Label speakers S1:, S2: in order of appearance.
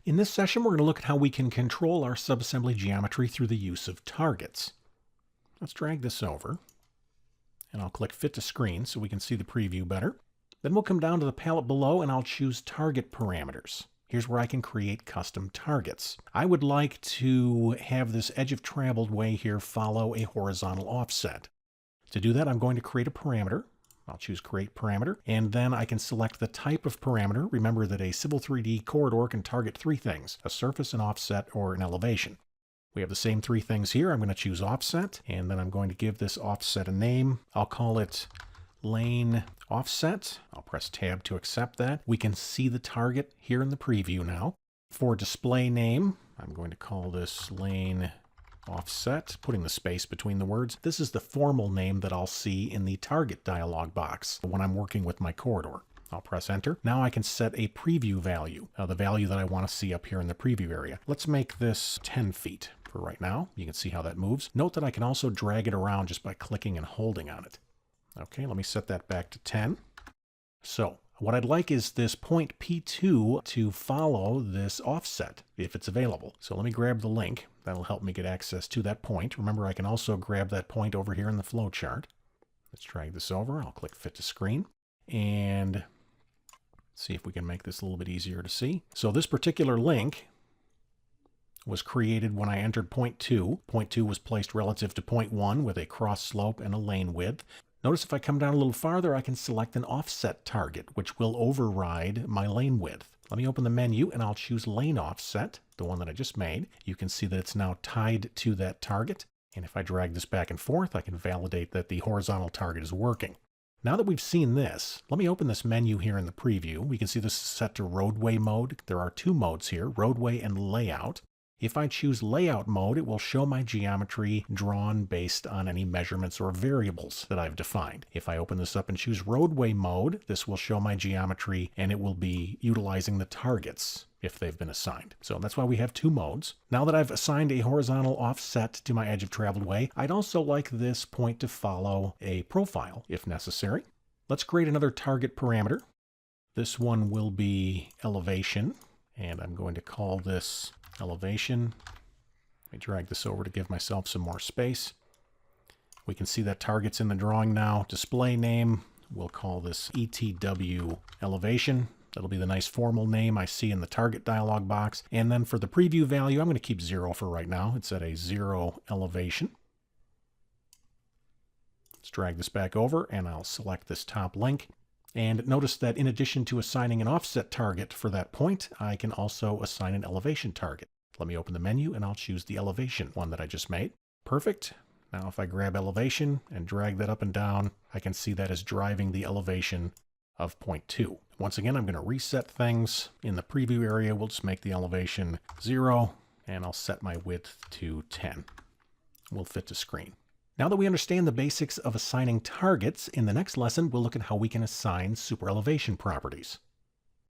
S1: In this session, we're going to look at how we can control our subassembly geometry through the use of targets. Let's drag this over, and I'll click Fit to Screen so we can see the preview better. Then we'll come down to the palette below, and I'll choose Target Parameters. Here's where I can create custom targets. I would like to have this edge of traveled way here follow a horizontal offset. To do that, I'm going to create a parameter. I'll choose Create Parameter, and then I can select the type of parameter. Remember that a Civil 3D corridor can target three things: a surface, an offset, or an elevation. We have the same three things here. I'm going to choose Offset, and then I'm going to give this offset a name. I'll call it Lane Offset. I'll press Tab to accept that. We can see the target here in the preview now. For display name, I'm going to call this Lane Offset, putting the space between the words. This is the formal name that I'll see in the target dialog box when I'm working with my corridor. I'll press Enter. Now I can set a preview value, the value that I want to see up here in the preview area. Let's make this 10 feet for right now. You can see how that moves. Note that I can also drag it around just by clicking and holding on it. Okay, let me set that back to 10. So what I'd like is this point P2 to follow this offset if it's available. So let me grab the link. That'll help me get access to that point. Remember, I can also grab that point over here in the flowchart. Let's drag this over. I'll click Fit to Screen and see if we can make this a little bit easier to see. So this particular link was created when I entered point 2. Point 2 was placed relative to point 1 with a cross slope and a lane width. Notice if I come down a little farther, I can select an offset target, which will override my lane width. Let me open the menu and I'll choose Lane Offset, the one that I just made. You can see that it's now tied to that target. And if I drag this back and forth, I can validate that the horizontal target is working. Now that we've seen this, let me open this menu here in the preview. We can see this is set to roadway mode. There are two modes here, roadway and layout. If I choose layout mode, it will show my geometry drawn based on any measurements or variables that I've defined. If I open this up and choose roadway mode, this will show my geometry and it will be utilizing the targets if they've been assigned. So that's why we have two modes. Now that I've assigned a horizontal offset to my edge of traveled way, I'd also like this point to follow a profile if necessary. Let's create another target parameter. This one will be elevation, and I'm going to call this elevation. Let me drag this over to give myself some more space. We can see that target's in the drawing now. Display name, we'll call this ETW elevation. That'll be the nice formal name I see in the target dialog box. And then for the preview value, I'm going to keep 0 for right now. It's at a 0 elevation. Let's drag this back over and I'll select this top link. And notice that in addition to assigning an offset target for that point, I can also assign an elevation target. Let me open the menu and I'll choose the elevation one that I just made. Perfect. Now if I grab elevation and drag that up and down, I can see that is driving the elevation of point 2. Once again, I'm going to reset things. In the preview area, we'll just make the elevation 0, and I'll set my width to 10. We'll fit to screen. Now that we understand the basics of assigning targets, in the next lesson, we'll look at how we can assign super elevation properties.